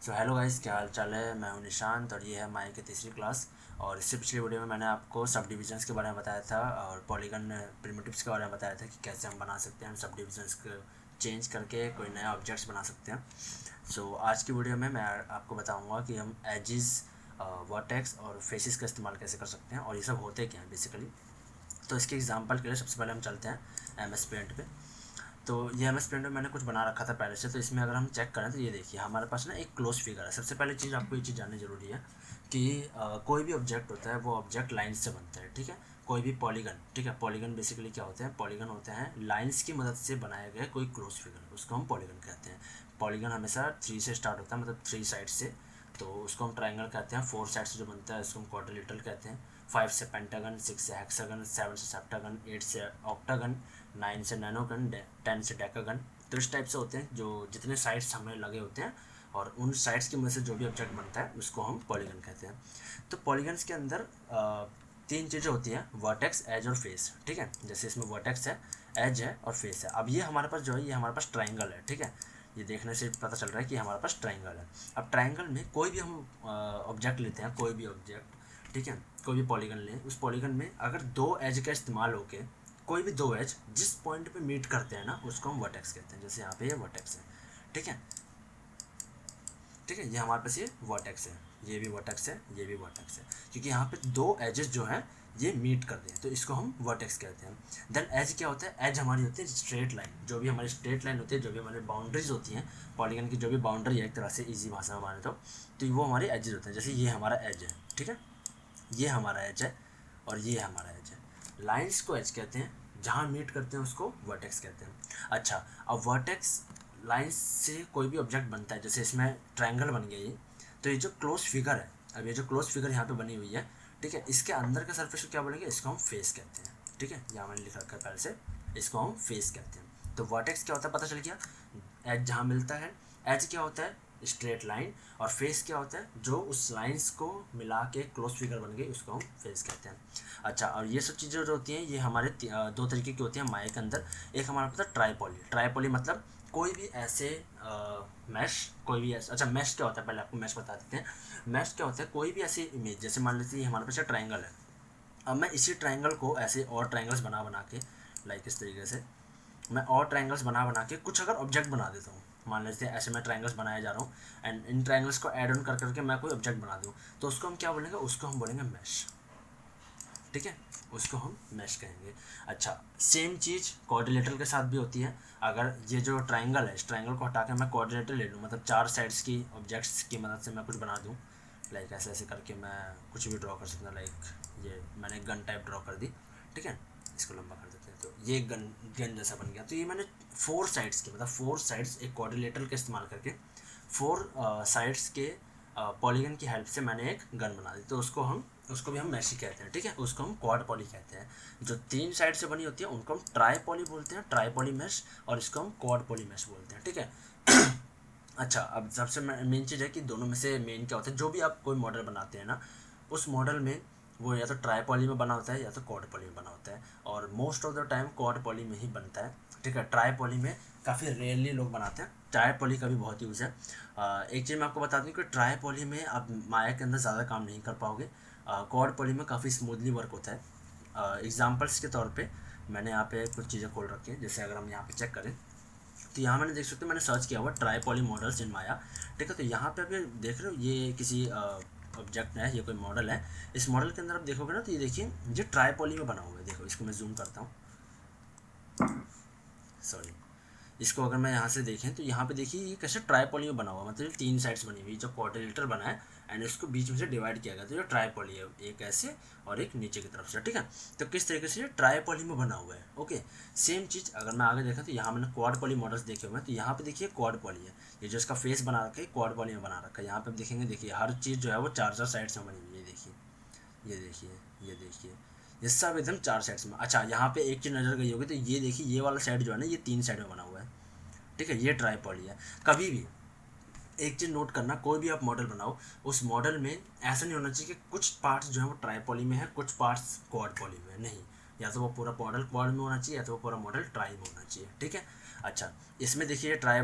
So hello guys, क्या हाल चाल है। मैं हूं निशांत और ये है माई की तीसरी क्लास। और इससे पिछली वीडियो में मैंने आपको सब डिविजन्स के बारे में बताया था और पॉलीगन प्रिमिटिव्स के बारे में बताया था कि कैसे हम बना सकते हैं सब डिविजन्स को चेंज करके कोई नया ऑब्जेक्ट्स बना सकते हैं। सो आज की वीडियो में मैं आपको बताऊंगा कि हम एजिस, वर्टेक्स और फेसिस का इस्तेमाल कैसे कर सकते हैं और ये सब होते क्या हैं बेसिकली। तो इसके एग्जांपल के लिए सबसे पहले हम चलते हैं एम एस पेंट पे। तो ये एम एस पेंट में मैंने कुछ बना रखा था पहले से, तो इसमें अगर हम चेक करें तो ये देखिए हमारे पास ना एक क्लोज फिगर है। सबसे पहले चीज़ आपको ये चीज़ जाननी ज़रूरी है कि कोई भी ऑब्जेक्ट होता है वो ऑब्जेक्ट लाइन्स से बनता है, ठीक है। कोई भी पॉलीगन, ठीक है, पॉलीगन बेसिकली क्या होते हैं, पॉलीगन होते हैं लाइन्स की मदद से बनाए गए कोई क्लोज फिगर, उसको हम पॉलीगन कहते हैं। पॉलीगन हमेशा 3 से स्टार्ट होता है, मतलब 3 साइड से, तो उसको हम ट्राइंगल कहते हैं। 4 साइड से जो बनता है उसको हम क्वाड्रिलेटरल कहते हैं। 5 से पेंटागन, 6 से हेक्सागन, 7 से सेप्टागन, 8 से ऑक्टागन, 9 से नैनोगन, 10 से डेकागन। तो इस टाइप से होते हैं जो जितने साइड्स हमें लगे होते हैं और उन साइड्स की मदद से जो भी ऑब्जेक्ट बनता है उसको हम पॉलीगन कहते हैं। तो पॉलीगन्स के अंदर 3 चीज़ें होती हैं, वर्टेक्स, एज और फेस, ठीक है। जैसे इसमें वर्टेक्स है, एज है और फेस है। अब ये हमारे पास जो है ये हमारे पास ट्राइंगल है, ठीक है। ये देखने से पता चल रहा है कि हमारे पास ट्राइंगल है। अब ट्राइंगल में कोई भी हम ऑब्जेक्ट लेते हैं, कोई भी ऑब्जेक्ट, ठीक है, कोई भी पॉलीगन लें, उस पॉलीगन में अगर 2 एज का इस्तेमाल होके कोई भी 2 एज जिस पॉइंट पे मीट करते हैं ना उसको हम वर्टेक्स कहते हैं। जैसे यहाँ पे ये वर्टेक्स है, ठीक है, ठीक है, ये हमारे पास ये वर्टेक्स है, ये भी वर्टेक्स है, ये भी वर्टेक्स है, क्योंकि यहाँ पे 2 एजेस जो हैं ये मीट कर रहे हैं तो इसको हम वर्टेक्स कहते हैं। देन एज क्या होता है, एज हमारी होती है स्ट्रेट लाइन। जो भी हमारी स्ट्रेट लाइन होती है, जो भी हमारी बाउंड्रीज होती हैं पॉलीगन की, जो भी बाउंड्री है एक तरह से इजी भाषा में माने तो वो हमारे एजेस होते हैं। जैसे ये हमारा एज है, ठीक है, ये हमारा एज है और ये हमारा एज है। लाइंस को एज कहते हैं, जहाँ मीट करते हैं उसको वर्टेक्स कहते हैं। अच्छा, अब वर्टेक्स लाइंस से कोई भी ऑब्जेक्ट बनता है, जैसे इसमें ट्रायंगल बन गया ये, तो ये जो क्लोज फिगर है, अब ये जो क्लोज फिगर यहाँ पे बनी हुई है, ठीक है, इसके अंदर का सरफेस को क्या बोलेंगे, इसको हम फेस कहते हैं, ठीक है। यहाँ मैंने लिख रखा है पहले से, इसको हम फेस कहते हैं। तो वर्टेक्स क्या होता है पता चल गया, एज जहाँ मिलता है। एज क्या होता है, स्ट्रेट लाइन। और फेस क्या होता है, जो उस लाइंस को मिला के क्लोज फिगर बन गई उसको हम फेस कहते हैं। अच्छा, और ये सब चीज़ें जो होती हैं ये हमारे 2 तरीके की होती हैं माया के अंदर। एक हमारा पता है ट्राईपॉली। ट्राईपॉली मतलब कोई भी ऐसे मैश, कोई भी ऐसा, अच्छा मैश क्या होता है पहले आपको मैश बता देते हैं। मैश क्या होता है, कोई भी ऐसी इमेज, जैसे मान लीजिए हमारे पास ट्राइंगल है, अब मैं इसी ट्राइंगल को ऐसे और ट्राइंगल्स बना बना के, लाइक इस तरीके से मैं और ट्राइंगल्स बना बना के कुछ अगर ऑब्जेक्ट बना देता हूँ। मान लेते हैं ऐसे मैं ट्राइंगल्स बनाया जा रहा हूँ एंड इन ट्राइंगल्स को ऐड ऑन कर करके मैं कोई ऑब्जेक्ट बना दूँ, तो उसको हम क्या बोलेंगे, उसको हम बोलेंगे मैश, ठीक है, उसको हम मैश कहेंगे। अच्छा, सेम चीज़ कोऑर्डिनेटर के साथ भी होती है। अगर ये जो ट्राइंगल है, इस ट्राइंगल को हटा के मैं कोऑर्डिनेटर ले लूँ, मतलब 4 साइड्स की ऑब्जेक्ट्स की मदद से मैं कुछ बना दूँ, लाइक ऐसे ऐसे करके मैं कुछ भी ड्रॉ कर सकता हूँ। लाइक ये मैंने गन टाइप ड्रॉ कर दी, ठीक है, इसको लंबा कर देते हैं तो ये गन गन जैसा बन गया। तो ये मैंने 4 साइड्स के, मतलब 4 साइड्स एक कोऑर्डिनेटर का इस्तेमाल करके 4 साइड्स के पॉलीगन की हेल्प से मैंने एक गन बना दी, तो उसको भी हम मैश ही कहते हैं, ठीक है, उसको हम क्वाड पॉली कहते हैं। जो 3 साइड से बनी होती है उनको हम ट्राई पॉली बोलते हैं, ट्राई पॉली मैश, और इसको हम क्वाड पॉली मैश बोलते हैं, ठीक है। अच्छा, अब सबसे मेन चीज़ है कि दोनों में से मेन क्या होता है, जो भी आप कोई मॉडल बनाते हैं ना उस मॉडल में वो या तो ट्राई पॉली में बना होता है या तो क्वाड पॉली में बना होता है, और most of the time quad poly में ही बनता है, ठीक है। ट्राई पॉली में काफ़ी रेयरली लोग बनाते हैं, ट्राई पॉली का भी बहुत यूज़ है। एक चीज़ मैं आपको बता दूं कि ट्राई पॉली में आप माया के अंदर ज़्यादा काम नहीं कर पाओगे, क्वाड पॉली में काफ़ी स्मूथली वर्क होता है। एग्जाम्पल्स के तौर पे मैंने यहाँ पे कुछ चीज़ें खोल रखी हैं, जैसे अगर हम यहाँ पे चेक करें तो यहाँ मैंने देख सकते हो, मैंने सर्च किया हुआ ट्राईपॉली मॉडल्स इन माया, ठीक है। तो यहाँ पे अभी देख रहे हो ये किसी ऑब्जेक्ट है, ये कोई मॉडल है। इस मॉडल के अंदर आप देखोगे ना तो ये देखिए ये ट्राईपॉली में बना हुआ है। देखो इसको मैं जूम करता हूँ, सॉरी, इसको अगर मैं यहाँ से देखें तो यहाँ पे देखिए ये कैसे ट्राईपॉली में बना हुआ, मतलब 3 साइड्स बनी हुई, जो क्वाड्रिलेटरल बना है एंड इसको बीच में से डिवाइड किया गया, तो ये ट्राईपॉली है, एक ऐसे और एक नीचे की तरफ से, ठीक है। तो किस तरीके से ये ट्राईपॉली में बना हुआ है, ओके। सेम चीज़ अगर मैं आगे देखा तो यहाँ मैंने क्वाड पॉली मॉडल्स देखे हुए हैं, तो यहाँ पे देखिए क्वाड पॉली है, ये जो इसका फेस बना रखा है क्वाड पॉली में बना रखा है। यहाँ पे देखेंगे, देखिए हर चीज़ जो है वो 4 साइड्स में बनी हुई है, देखिए, ये देखिए, ये देखिए, ये सब एकदम 4 साइड्स में। अच्छा, यहाँ पे एक चीज़ नज़र गई होगी, तो ये देखिए ये वाला साइड जो है ना ये 3 साइड में बना हुआ है, ठीक है, ये ट्राईपॉली है। कभी भी एक चीज़ नोट करना, कोई भी आप मॉडल बनाओ उस मॉडल में ऐसा नहीं होना चाहिए कि कुछ पार्ट्स जो है वो ट्राईपॉली में है, कुछ पार्ट्स क्वाड पॉली में है, नहीं, या तो वो पूरा मॉडल क्वाड में होना चाहिए या तो वो पूरा मॉडल ट्राई में होना चाहिए, ठीक है। अच्छा, इसमें देखिए ट्राई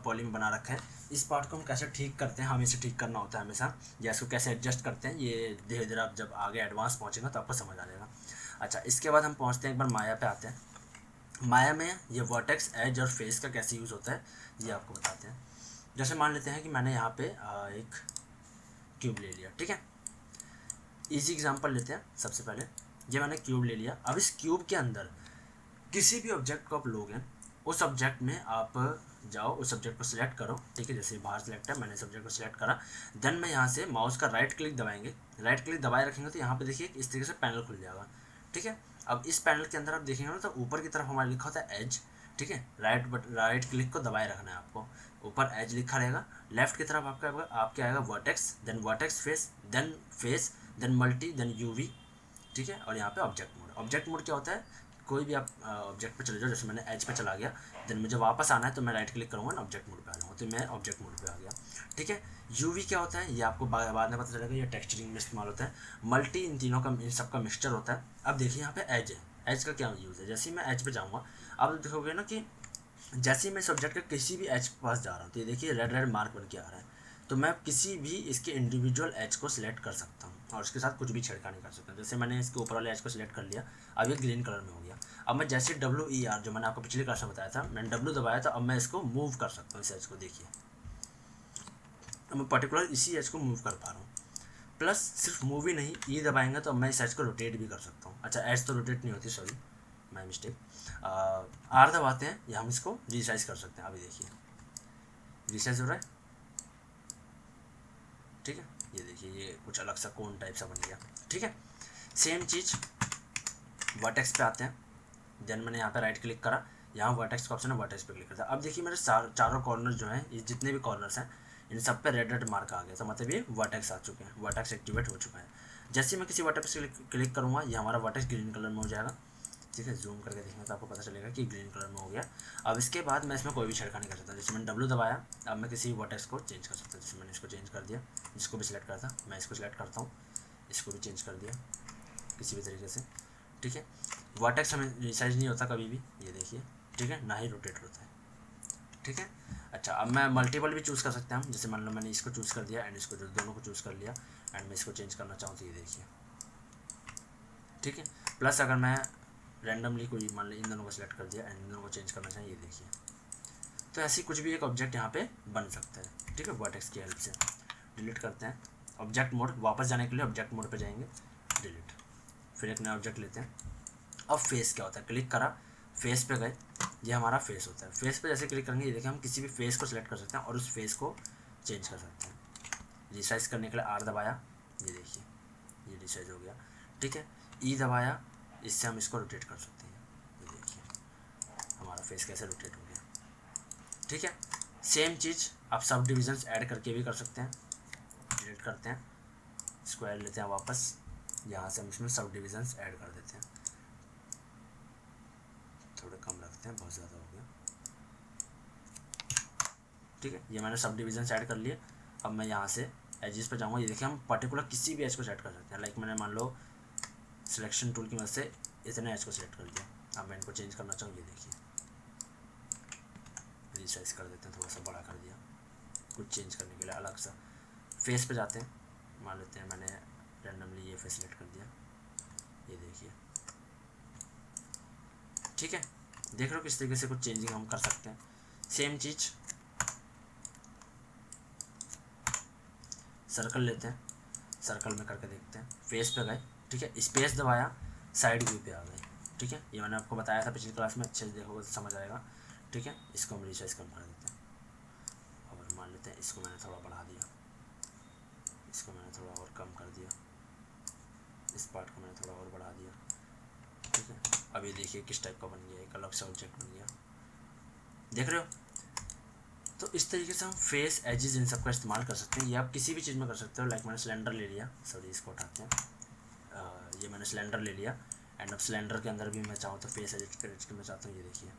पॉली में बना रखा है। इस पार्ट को हम कैसे ठीक करते हैं, हमें इसे ठीक करना होता है हमेशा, या इसको कैसे एडजस्ट करते हैं, ये धीरे धीरे आप जब आगे एडवांस पहुँचेंगे तो आपको समझ आ जाएगा। अच्छा, इसके बाद हम पहुँचते हैं एक बार माया पे आते हैं। माया में ये वर्टेक्स, एज और फेस का कैसे यूज़ होता है ये आपको बताते हैं। जैसे मान लेते हैं कि मैंने यहाँ पे एक क्यूब ले लिया, ठीक है। इजी एग्जांपल लेते हैं। सबसे पहले ये मैंने क्यूब ले लिया। अब इस क्यूब के अंदर किसी भी ऑब्जेक्ट को आप लोगे, उस ऑब्जेक्ट में आप जाओ, उस ऑब्जेक्ट को सिलेक्ट करो, ठीक है। जैसे बाहर सिलेक्ट है, मैंने इस ऑब्जेक्ट को सिलेक्ट करा। देन मैं यहाँ से माउस का राइट क्लिक दबाएंगे, राइट क्लिक दबाए रखेंगे तो यहाँ पे देखिए इस तरीके से पैनल खुल जाएगा, ठीक है। अब इस पैनल के अंदर आप देखेंगे ना तो ऊपर की तरफ हमारा लिखा होता है एज, ठीक है। राइट क्लिक को दबाए रखना है आपको, ऊपर एज लिखा रहेगा। लेफ्ट की तरफ आपके आएगा vertex, then vertex face, then multi, then UV, ठीक है। और यहाँ पे ऑब्जेक्ट मोड। ऑब्जेक्ट मोड क्या होता है, कोई भी आप ऑब्जेक्ट पे चले जाओ, जैसे मैंने एज पे चला गया, देन मुझे वापस आना है तो मैं राइट क्लिक करूँगा ना, ऑब्जेक्ट मोड पे आ जाऊँगा, तो मैं ऑब्जेक्ट मोड पे आ गया, ठीक है। यूवी क्या होता है ये आपको बाद में पता चलेगा, ये टेक्सचरिंग में इस्तेमाल होता है। मल्टी इन तीनों का, इन सब का मिक्सचर होता है। अब देखिए यहाँ पे एज है, एज का क्या यूज़ है। जैसे ही मैं एज पे जाऊँगा, अब देखोगे ना कि जैसे ही मैं सब्जेक्ट के किसी भी एज के पास जा रहा हूँ तो ये देखिए रेड रेड मार्क बन के आ रहा है, तो मैं किसी भी इसके इंडिविजुअल एज को सिलेक्ट कर सकता हूँ और उसके साथ कुछ भी छेड़खानी कर सकता हूँ। जैसे मैंने इसके ऊपर वाले एज को सिलेक्ट कर लिया, अब ये ग्रीन कलर में हो गया। अब मैं जैसे WER जो मैंने आपको पिछली क्लास में बताया था, मैंने W दबाया था, अब मैं इसको मूव कर सकता हूँ इस एज को, देखिए अब मैं पर्टिकुलर इसी एज को मूव कर पा रहा हूँ। प्लस सिर्फ मूव ही नहीं, E दबाएंगे तो मैं इस एज को रोटेट भी कर सकता हूँ। अच्छा, एज तो रोटेट नहीं होती, सॉरी माई मिस्टेक। R दबाते हैं या हम इसको रिसाइज कर सकते हैं। अभी देखिए रिसाइज हो रहा है, ठीक है। ये देखिए ये कुछ अलग सा कोन टाइप सा बन गया, ठीक है। सेम चीज़ वर्टेक्स पे आते हैं। देन मैंने यहाँ पे राइट क्लिक करा, यहाँ वर्टेक्स का ऑप्शन है, वर्टेक्स पे क्लिक करता है। अब देखिए मेरे चारों कॉर्नर जो हैं, ये जितने भी कॉर्नर्स हैं इन सब पे रेड रेड मार्क आ गया, तो मतलब ये वर्टेक्स आ चुके हैं, वर्टेक्स एक्टिवेट हो चुका है। जैसे ही मैं किसी वर्टेक्स पे क्लिक करूँगा, ये हमारा वर्टेक्स ग्रीन कलर में हो जाएगा, ठीक है। जूम करके देखेंगे तो आपको पता चलेगा कि ग्रीन कलर में हो गया। अब इसके बाद मैं इसमें कोई भी छेड़खानी कर सकता हूँ। जैसे मैंने W दबाया, अब मैं किसी वर्टेक्स को चेंज कर सकता हूँ। जैसे मैंने इसको चेंज कर दिया, जिसको भी सिलेक्ट करा था मैं इसको सिलेक्ट करता हूँ, इसको भी चेंज कर दिया किसी भी तरीके से, ठीक है। वर्टेक्स हमें रिसाइज नहीं होता कभी भी, ये देखिए, ठीक है, ना ही रोटेट होता है, ठीक है। अच्छा, अब मैं मल्टीपल भी चूज़ कर सकते हैं हम। जैसे मान लो मैंने इसको चूज़ कर दिया एंड इसको, दोनों को चूज़ कर लिया एंड मैं इसको चेंज करना चाहूँ तो ये देखिए, ठीक है। प्लस अगर मैं रैंडमली कोई मान लो इन दोनों को सिलेक्ट कर दिया एंड इन दोनों को चेंज करना चाहिए, ये देखिए, तो ऐसी कुछ भी एक ऑब्जेक्ट यहाँ पे बन सकता है, ठीक है, वर्टेक्स की हेल्प से। डिलीट करते हैं ऑब्जेक्ट मोड, वापस जाने के लिए ऑब्जेक्ट मोड पे जाएंगे, डिलीट, फिर एक नया ऑब्जेक्ट लेते हैं। अब फेस क्या होता है, क्लिक करा, फेस पे गए, ये हमारा फेस होता है। फेस पे जैसे क्लिक करेंगे, ये देखिए हम किसी भी फेस को सिलेक्ट कर सकते हैं और उस फेस को चेंज कर सकते हैं। रिसाइज करने के लिए R दबाया, ये देखिए ये रिसाइज हो गया, ठीक है। E दबाया, इससे हम इसको रोटेट कर सकते हैं, ये देखिए हमारा फेस कैसे रोटेट हो गया, ठीक है। सेम चीज़ आप सब डिविजन्स ऐड करके भी कर सकते हैं। डिलीट करते हैं, स्क्वायर लेते हैं वापस, यहाँ से हम इसमें सब डिविजन्स ऐड कर देते हैं, थोड़े कम रखते हैं, बहुत ज़्यादा हो गया, ठीक है। ये मैंने सब डिविजन्स ऐड कर लिए। अब मैं यहाँ से एजेस पे जाऊँगा, ये देखिए हम पर्टिकुलर किसी भी एज को सेट कर सकते हैं। लाइक मैंने मान लो सिलेक्शन टूल की मदद से इतने एज को सिलेक्ट कर दिया, अब मैं इनको चेंज करना चाहूँ, ये देखिए रिसाइज कर देते हैं, थोड़ा सा बड़ा कर दिया कुछ चेंज करने के लिए अलग सा। फेस पे जाते हैं, मान लेते हैं मैंने रैंडमली ये फेस सिलेक्ट कर दिया, ये देखिए, ठीक है। देख रहे हो किस तरीके से कुछ चेंजिंग हम कर सकते हैं। सेम चीज़ सर्कल लेते हैं, सर्कल में करके देखते हैं। फेस पे गए, ठीक है, स्पेस दबाया, साइड व्यू पे आ गए, ठीक है। ये मैंने आपको बताया था पिछली क्लास में, अच्छे से देखोगे तो समझ आएगा, ठीक है। इसको हम रिसाइज कम कर देते हैं और मान लेते हैं इसको मैंने थोड़ा बढ़ा दिया, इसको मैंने थोड़ा और कम कर दिया, इस पार्ट को मैंने थोड़ा और बढ़ा दिया, ठीक है। अब ये देखिए किस टाइप का बन गया, एक अलग सा ऑब्जेक्ट बन गया, देख रहे हो। तो इस तरीके से हम फेस, एजेस इन सब का इस्तेमाल कर सकते हैं। ये आप किसी भी चीज़ में कर सकते हो। लाइक मैंने सिलेंडर ले लिया, सॉरी इसको हटाते हैं, ये मैंने सिलेंडर ले लिया एंड अब सिलेंडर के अंदर भी मैं चाहूँ तो फेस एडिट करना चाहता हूँ, ये देखिए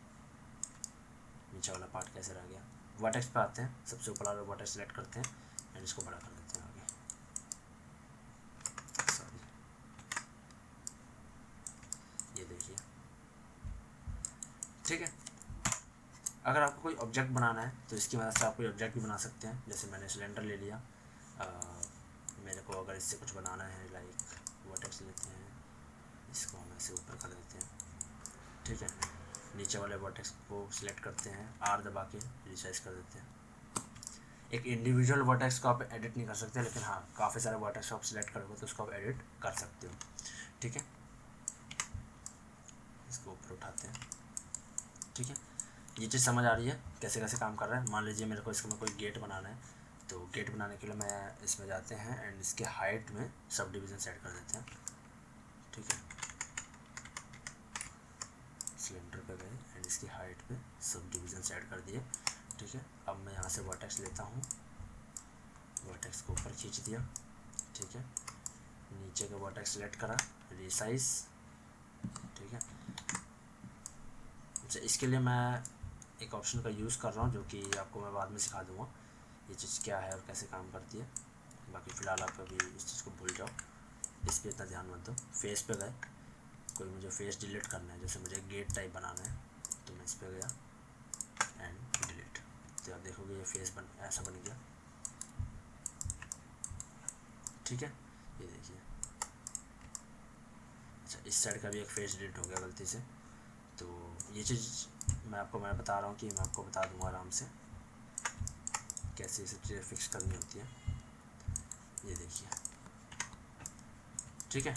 नीचे वाला पार्ट कैसे रह गया। वर्टेक्स पे आते हैं, सबसे ऊपर वाला वर्टेक्स सेलेक्ट करते हैं एंड इसको बड़ा कर देते हैं आगे, सॉरी ये देखिए, ठीक है। अगर आपको कोई ऑब्जेक्ट बनाना है तो इसकी मदद से आप कोई ऑब्जेक्ट भी बना सकते हैं। जैसे मैंने सिलेंडर ले लिया, मेरे को अगर इससे कुछ बनाना है, लाइक वर्टेक्स लेते हैं, इसको हम ऐसे ऊपर कर देते हैं, ठीक है। नीचे वाले वर्टेक्स को सिलेक्ट करते हैं, आर दबा के रिसाइज कर देते हैं। एक इंडिविजुअल वर्टेक्स को आप एडिट नहीं कर सकते, लेकिन हाँ काफ़ी सारे वर्टेक्स आप सिलेक्ट करोगे तो उसको आप एडिट कर सकते हो, ठीक है। इसको ऊपर उठाते हैं, ठीक है। ये चीज़ समझ आ रही है कैसे कैसे काम कर रहा है। मान लीजिए मेरे को इसमें कोई गेट बनाना है, तो गेट बनाने के लिए मैं इसमें जाते हैं एंड इसके हाइट में सब डिवीज़न सेट कर देते हैं, ठीक है। सिलेंडर पे गए एंड इसकी हाइट पे सब डिवीज़न सेट कर दिए, ठीक है। अब मैं यहाँ से वर्टेक्स लेता हूँ, वर्टेक्स को ऊपर खींच दिया, ठीक है। नीचे का वर्टेक्स सेलेक्ट करा, रिसाइज, ठीक है। अच्छा, इसके लिए मैं एक ऑप्शन का यूज़ कर रहा हूँ जो कि आपको मैं बाद में सिखा दूँगा ये चीज़ क्या है और कैसे काम करती है। बाकी फ़िलहाल आप अभी इस चीज़ को भूल जाओ, इस पर इतना ध्यान मत दो। फेस पे गए, कोई मुझे फेस डिलीट करना है, जैसे मुझे गेट टाइप बनाना है, तो मैं इस पर गया एंड डिलीट, तो आप देखोगे ये फेस ऐसा बन गया, ठीक है। ये देखिए, अच्छा इस साइड का भी एक फेस डिलीट हो गया गलती से। तो ये चीज़ मैं बता रहा हूँ कि मैं आपको बता दूँगा आराम से कैसे ये सब चीज़ें फिक्स करनी होती है। ये देखिए, ठीक है।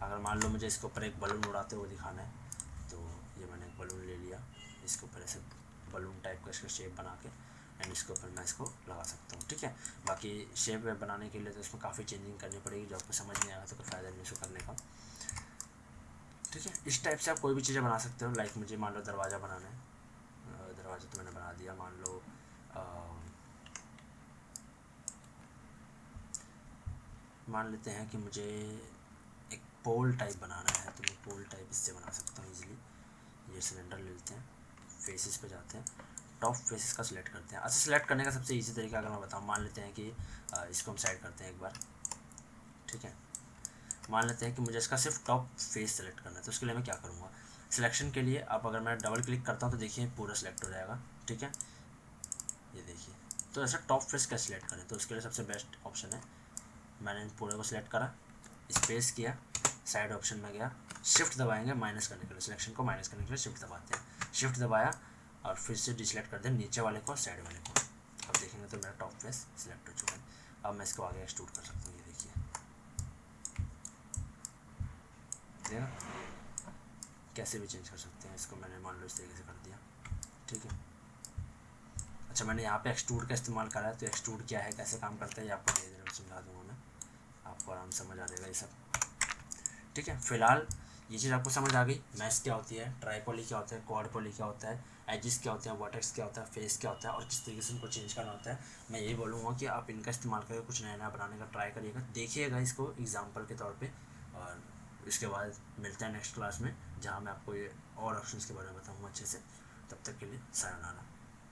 अगर मान लो मुझे इसके ऊपर एक बलून उड़ाते हुए दिखाना है, तो ये मैंने एक बलून ले लिया, इसके ऊपर ऐसे बलून टाइप का इसका शेप बना के एंड इसके ऊपर मैं इसको लगा सकता हूँ, ठीक है। बाकी शेप बनाने के लिए तो इसमें काफ़ी चेंजिंग करनी पड़ेगी, जो आपको समझ नहीं आएगा तो कोई फ़ायदा नहीं इसको करने का, ठीक है। इस टाइप से आप कोई भी चीज़ें बना सकते हो। लाइक मुझे मान लो दरवाज़ा बनाना है, दरवाज़ा तो मैंने बना दिया। मान लो मान लेते हैं कि मुझे एक पोल टाइप बनाना है, तो मैं पोल टाइप इससे बना सकता हूँ ईजिली। ये सिलेंडर ले लेते हैं, फेसेस पे जाते हैं, टॉप फेसेस का सिलेक्ट करते हैं। अच्छा, सिलेक्ट करने का सबसे ईजी तरीका अगर मैं बताऊँ, मान लेते हैं कि इसको हम साइड करते हैं एक बार, ठीक है। मान लेते हैं कि मुझे इसका सिर्फ टॉप फेस सेलेक्ट करना है, तो उसके लिए मैं क्या करूँगा, सिलेक्शन के लिए आप अगर मैं डबल क्लिक करता हूँ तो देखिए पूरा सिलेक्ट हो जाएगा, ठीक है। ये देखिए, तो ऐसा टॉप फेस कैसे सिलेक्ट करें, तो उसके लिए सबसे बेस्ट ऑप्शन है, मैंने पूरे को सिलेक्ट करा, स्पेस किया, साइड ऑप्शन में गया, शिफ्ट दबाएंगे माइनस करने के लिए, सिलेक्शन को माइनस करने के लिए शिफ्ट दबाते हैं, शिफ्ट दबाया और फिर से डिसलेक्ट कर दें नीचे वाले को साइड वाले को। अब देखेंगे तो मेरा टॉप फेस सिलेक्ट हो चुका है। अब मैं इसको आगे एक्सट्रूड कर सकता हूँ, ये देखिए, देखा कैसे भी चेंज कर सकते हैं इसको। मैंने मान लो इस तरीके से कर दिया, ठीक है। अच्छा, मैंने यहाँ पे एक्सट्रूड का इस्तेमाल करा है, तो एक्सट्रूड क्या है, कैसे काम करता है, ये आपको धीरे धीरे समझा दूँगा मैं, आपको आराम समझ आ जाएगा ये सब, ठीक है। फिलहाल ये चीज़ आपको समझ आ गई, मैश क्या होती है, ट्राइपॉली क्या होता है, क्वाड पॉली क्या होता है, एजिस क्या होते हैं, वर्टेक्स क्या होता है, फेस क्या होता है और किस तरीके से इनको चेंज करना होता है। मैं यही बोलूँगा कि आप इनका इस्तेमाल करके कुछ नया नया बनाने का ट्राई करिएगा, देखिएगा इसको एग्जाम्पल के तौर पर, और इसके बाद मिलते हैं नेक्स्ट क्लास में, जहाँ मैं आपको ये और ऑप्शंस के बारे में बताऊँगा अच्छे से। तब तक के लिए सायोनारा।